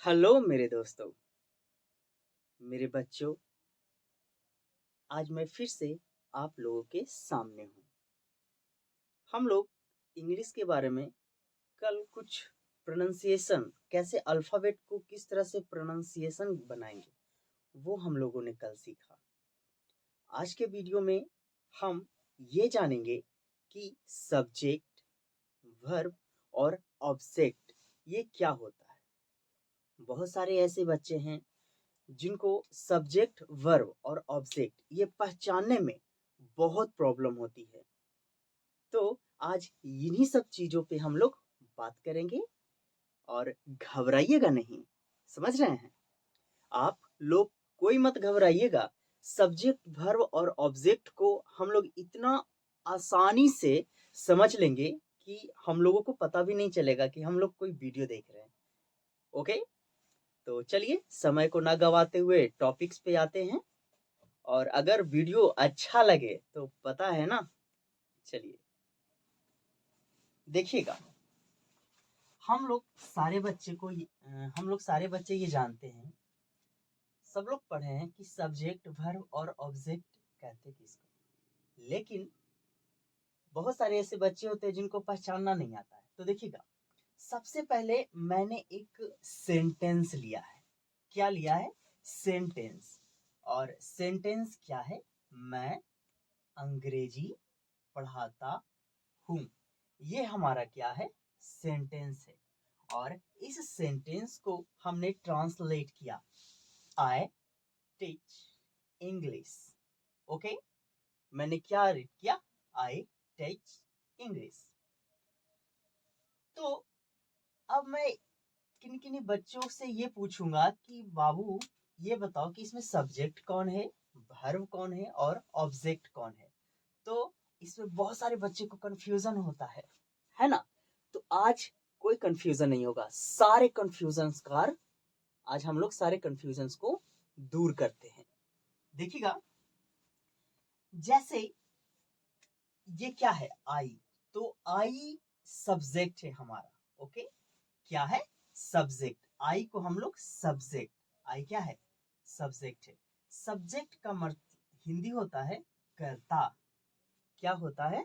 Hello मेरे दोस्तों, मेरे बच्चों, आज मैं फिर से आप लोगों के सामने हूँ। हम लोग इंग्लिश के बारे में कल कुछ प्रोनंसिएशन कैसे अल्फ़ाबेट को किस तरह से प्रोनंसिएशन बनाएंगे, वो हम लोगों ने कल सीखा। आज के वीडियो में हम ये जानेंगे कि सब्जेक्ट, वर्ब और ऑब्जेक्ट ये क्या होता है। बहुत सारे ऐसे बच्चे हैं जिनको सब्जेक्ट, वर्ब और ऑब्जेक्ट ये पहचानने में बहुत प्रॉब्लम होती है। तो आज इन्हीं सब चीज़ों पे हम लोग बात करेंगे और घबराइएगा नहीं, समझ रहे हैं? आप लोग कोई मत घबराइएगा। सब्जेक्ट, वर्ब और ऑब्जेक्ट को हम लोग इतना आसानी से समझ लेंगे कि हम लोगों को पता भी नहीं चलेगा कि हम लोग कोई वीडियो देख रहे हैं। ओके? तो चलिए समय को ना गवाते हुए टॉपिक्स पे आते हैं। और अगर वीडियो अच्छा लगे तो पता है ना, चलिए देखिएगा। हम लोग सारे बच्चे ये जानते हैं, सब लोग पढ़े हैं कि सब्जेक्ट, वर्ब और ऑब्जेक्ट कहते किसको। लेकिन बहुत सारे ऐसे बच्चे होते हैं जिनको पहचानना नहीं आता है। तो देखिएगा, सबसे पहले मैंने एक सेंटेंस लिया है। क्या लिया है? सेंटेंस। और सेंटेंस क्या है? मैं अंग्रेजी पढ़ाता हूँ। ये हमारा क्या है? सेंटेंस है। और इस सेंटेंस को हमने ट्रांसलेट किया, आई टीच इंग्लिश। ओके, मैंने क्या रीड किया? I teach English. तो अब मैं किन किन बच्चों से ये पूछूंगा कि बाबू ये बताओ कि इसमें सब्जेक्ट कौन है, वर्ब कौन है और ऑब्जेक्ट कौन है। तो इसमें बहुत सारे बच्चे को कंफ्यूजन होता है ना? तो आज कोई कंफ्यूजन नहीं होगा। सारे कंफ्यूजन्स का आज हम लोग सारे कंफ्यूजन्स को दूर करते हैं। देखिएगा, जैसे ये क्या है? आई। तो आई सब्जेक्ट है हमारा। ओके, क्या है? सब्जेक्ट। आई को हम लोग सब्जेक्ट, आई क्या है? सब्जेक्ट है। सब्जेक्ट का हिंदी होता है कर्ता। क्या होता है?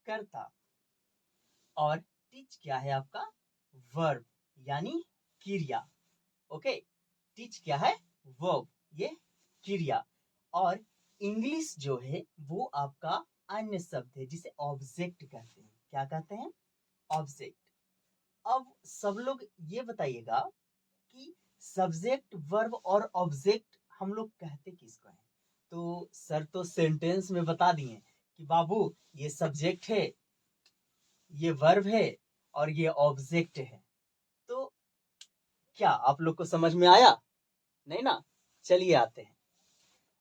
कर्ता। और टीच क्या है आपका? वर्ब, यानी क्रिया। ओके, टीच क्या है? वर्ब, ये क्रिया। और इंग्लिश जो है वो आपका अन्य शब्द है जिसे ऑब्जेक्ट कहते हैं। क्या कहते हैं? ऑब्जेक्ट। अब सब लोग ये बताइएगा कि सब्जेक्ट, वर्ब और ऑब्जेक्ट हम लोग कहते किसको हैं? तो सर तो सेंटेंस में बता दिए कि बाबू ये सब्जेक्ट है, ये वर्ब है और ये ऑब्जेक्ट है। तो क्या आप लोग को समझ में आया? नहीं ना? चलिए आते हैं।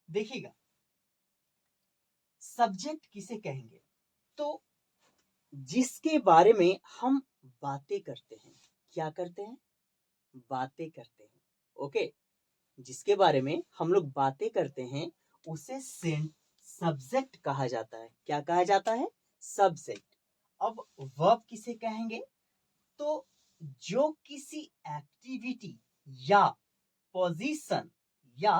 देखिएगा, सब्जेक्ट किसे कहेंगे? तो जिसके बारे में हम बातें करते हैं। क्या करते हैं? बातें करते हैं। ओके, जिसके बारे में हम लोग बातें करते हैं उसे सब्जेक्ट कहा जाता है। क्या कहा जाता है? सब्जेक्ट। अब वर्ब किसे कहेंगे? तो जो किसी एक्टिविटी या पोजीशन या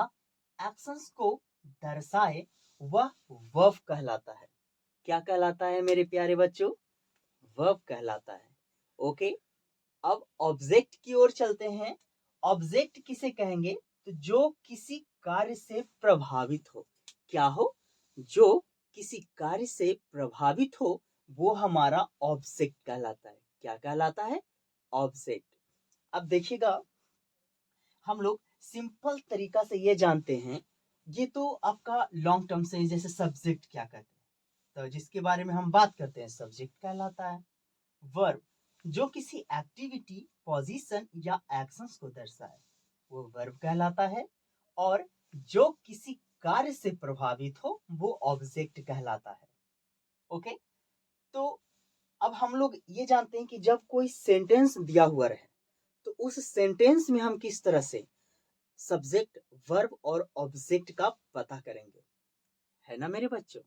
एक्शंस को दर्शाए वह वर्ब कहलाता है। क्या कहलाता है मेरे प्यारे बच्चों? वर्ब कहलाता है। ओके, अब ऑब्जेक्ट की ओर चलते हैं। ऑब्जेक्ट किसे कहेंगे? तो जो किसी कार्य से प्रभावित हो। क्या हो? जो किसी कार्य से प्रभावित हो वो हमारा ऑब्जेक्ट कहलाता है। क्या कहलाता है? ऑब्जेक्ट। अब देखिएगा, हम लोग सिंपल तरीका से ये जानते हैं, ये तो आपका लॉन्ग टर्म से, जैसे सब्जेक्ट क्या कहते हैं, तो जिसके बारे में हम बात करते हैं सब्जेक्ट कहलाता है। वर्ब, जो किसी एक्टिविटी, पोजीशन या एक्शंस को दर्शाए वो वर्ब कहलाता है। और जो किसी कार्य से प्रभावित हो वो ऑब्जेक्ट कहलाता है। ओके, तो अब हम लोग ये जानते हैं कि जब कोई सेंटेंस दिया हुआ रहे तो उस सेंटेंस में हम किस तरह से सब्जेक्ट, वर्ब और ऑब्जेक्ट का पता करेंगे, है ना मेरे बच्चों?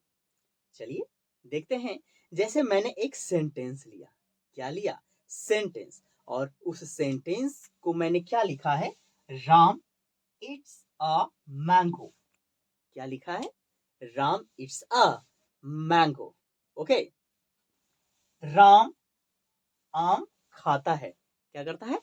चलिए देखते हैं। जैसे मैंने एक सेंटेंस लिया। क्या लिया? सेंटेंस। और उस सेंटेंस को मैंने क्या लिखा है, राम इट्स अ मैंगो। क्या लिखा है, Ram it's a mango. Okay, Ram आम खाता है। क्या करता है,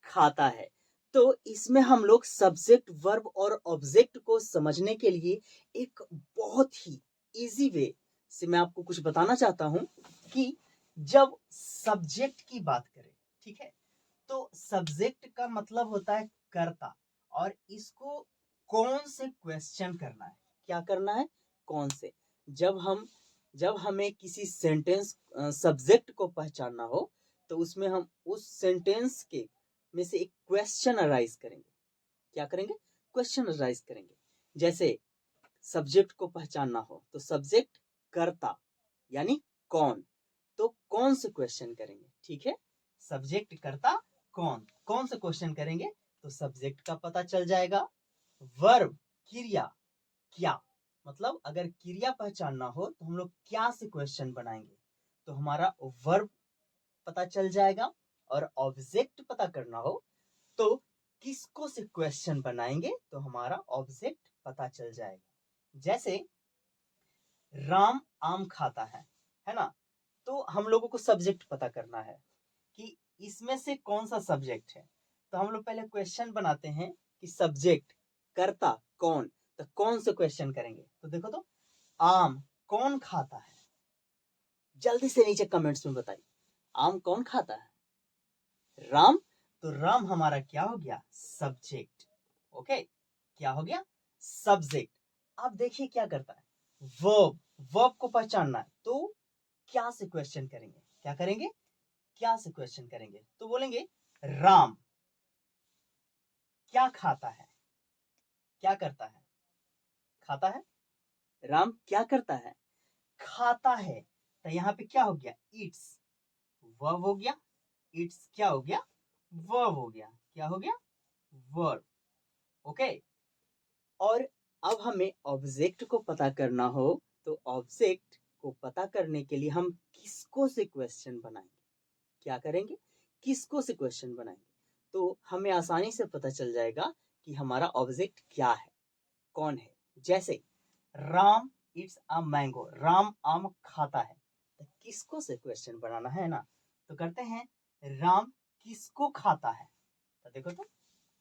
खाता है। तो इसमें हम लोग सब्जेक्ट वर्ब और ऑब्जेक्ट को समझने के लिए एक बहुत ही इजी वे से मैं आपको कुछ बताना चाहता हूं कि जब सब्जेक्ट की बात करें, ठीक है, तो सब्जेक्ट का मतलब होता है कर्ता, और इसको कौन से क्वेश्चन करना है, क्या करना है, कौन से। जब हमें किसी सेंटेंस सब्जेक्ट को पहचानना हो तो उसमें हम उस सेंटेंस के में से एक क्वेश्चन अराइज करेंगे। क्या करेंगे, क्वेश्चन अराइज करेंगे। जैसे सब्जेक्ट को पहचानना हो तो सब्जेक्ट कर्ता यानी कौन, तो कौन से क्वेश्चन करेंगे, ठीक है। सब्जेक्ट कर्ता कौन, कौन से क्वेश्चन करेंगे, तो सब्जेक्ट का पता चल जाएगा। वर्ब क्रिया क्या, मतलब अगर क्रिया पहचानना हो तो हम लोग क्या से क्वेश्चन बनाएंगे, तो हमारा वर्ब पता चल जाएगा। और ऑब्जेक्ट पता करना हो तो किसको से क्वेश्चन बनाएंगे, तो हमारा ऑब्जेक्ट पता चल जाएगा। जैसे राम आम खाता है ना, तो हम लोगों को सब्जेक्ट पता करना है कि इसमें से कौन सा सब्जेक्ट है। तो हम लोग पहले क्वेश्चन बनाते हैं कि सब्जेक्ट कर्ता कौन, तो कौन से क्वेश्चन करेंगे। तो देखो तो, आम कौन खाता है, जल्दी से नीचे कमेंट्स में बताइए, आम कौन खाता है, राम। तो राम हमारा क्या हो गया, सब्जेक्ट। ओके, क्या हो गया, सब्जेक्ट। अब देखिए क्या करता है, वर्ब, वर्ब को पहचानना है तो क्या से क्वेश्चन करेंगे, क्या करेंगे, क्या से क्वेश्चन करेंगे, तो बोलेंगे राम क्या खाता है, क्या करता है, खाता है, राम क्या करता है, खाता है। तो यहाँ पे क्या हो गया, इट्स, वर्ब हो गया, इट्स क्या हो गया, वर्ब हो गया, क्या हो गया, वर्ब। ओके, और अब हमें ऑब्जेक्ट को पता करना हो तो ऑब्जेक्ट को पता करने के लिए हम किसको से क्वेश्चन बनाएंगे, क्या करेंगे, किसको से क्वेश्चन बनाएंगे, तो हमें आसानी से पता चल जाएगा कि हमारा ऑब्जेक्ट क्या है, कौन है। जैसे Ram it's a mango, Ram आम खाता है, तो किसको से क्वेश्चन बनाना है ना, तो करते हैं राम किसको खाता है। तो देखो तो,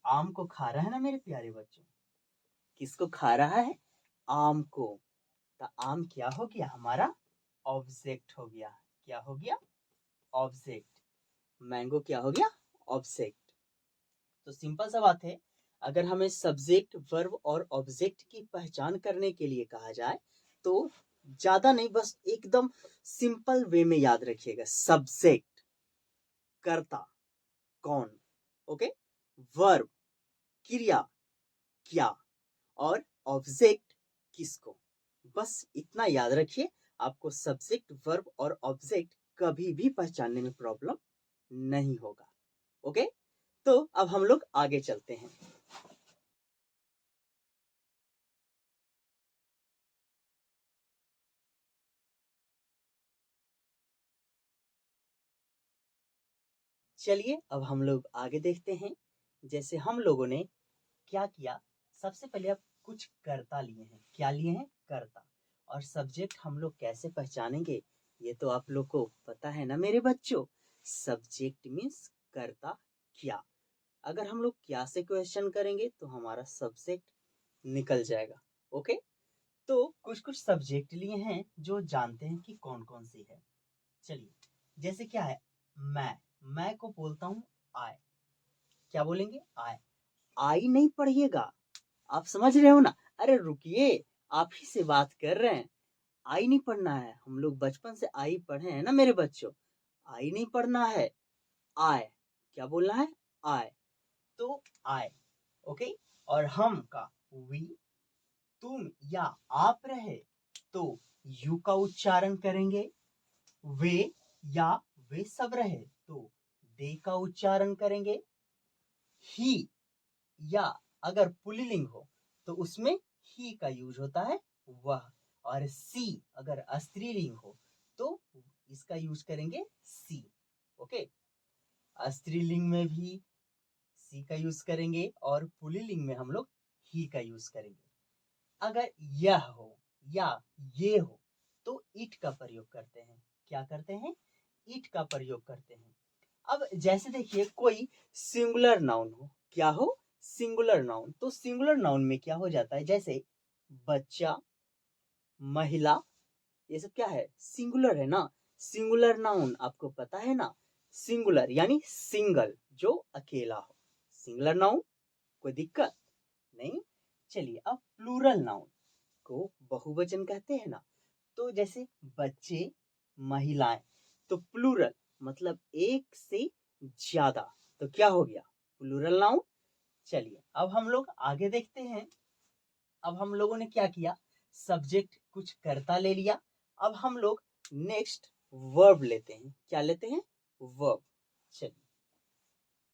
आम को खा रहा है ना मेरे प्यारे बच्चों, किसको खा रहा है, आम को। तो आम क्या हो गया, हमारा ऑब्जेक्ट हो गया, क्या हो गया, ऑब्जेक्ट। मैंगो क्या हो गया, ऑब्जेक्ट। तो सिंपल सा बात है, अगर हमें सब्जेक्ट वर्ब और ऑब्जेक्ट की पहचान करने के लिए कहा जाए तो ज्यादा नहीं, बस एकदम सिंपल वे में याद रखिएगा, सब्जेक्ट कर्ता कौन, ओके, वर्ब क्रिया क्या, और ऑब्जेक्ट किसको, बस इतना याद रखिए। आपको सब्जेक्ट वर्ब और ऑब्जेक्ट कभी भी पहचानने में प्रॉब्लम नहीं होगा। ओके, तो अब हम लोग आगे चलते हैं। चलिए अब हम लोग आगे देखते हैं। जैसे हम लोगों ने क्या किया, सबसे पहले अब कुछ कर्ता लिए हैं, क्या लिए हैं, कर्ता। और सब्जेक्ट हम लोग कैसे पहचानेंगे, ये तो आप लोग को पता है ना मेरे बच्चों, सब्जेक्ट मीन्स कर्ता क्या। अगर हम लोग क्या से क्वेश्चन करेंगे तो हमारा सब्जेक्ट निकल जाएगा। ओके, तो कुछ कुछ सब्जेक्ट लिए हैं जो जानते हैं कि कौन कौन सी है। चलिए, जैसे क्या है, मैं को बोलता हूँ आई, क्या बोलेंगे, आई नहीं पढ़िएगा, आप समझ रहे हो ना, अरे रुकिए, आप ही से बात कर रहे हैं, आई नहीं पढ़ना है, हम लोग बचपन से आई पढ़े हैं ना मेरे बच्चों, आई नहीं पढ़ना है, आए, क्या बोलना है, आए, तो आए। ओके, और हम का वी, तुम या आप रहे तो यू का उच्चारण करेंगे, वे या वे सब रहे तो दे का उच्चारण करेंगे, ही या अगर पुल्लिंग हो तो उसमें ही का यूज होता है वह, और सी अगर स्त्रीलिंग हो तो इसका यूज करेंगे सी। ओके, स्त्रीलिंग में भी सी का यूज करेंगे और पुल्लिंग में हम लोग ही का यूज करेंगे। अगर यह हो या ये हो तो इट का प्रयोग करते हैं। क्या करते हैं? इट का प्रयोग करते हैं। अब जैसे देखिए कोई सिंगुलर नाउन हो, क्या हो? Singular noun. तो सिंगुलर नाउन में क्या हो जाता है? जैसे बच्चा, महिला, ये सब क्या है? सिंगुलर है ना। सिंगुलर नाउन आपको पता है ना, सिंगुलर यानी सिंगल, जो अकेला हो। सिंगुलर नाउन, कोई दिक्कत नहीं। चलिए अब प्लूरल नाउन को बहुवचन कहते हैं ना, तो जैसे बच्चे, महिलाएं, तो प्लूरल मतलब एक से ज्यादा, तो क्या हो गया? Plural noun. चलिए अब हम लोग आगे देखते हैं। अब हम लोगों ने क्या किया? सब्जेक्ट कुछ कर्ता ले लिया। अब हम लोग नेक्स्ट वर्ब लेते हैं। क्या लेते हैं? वर्ब। चलिए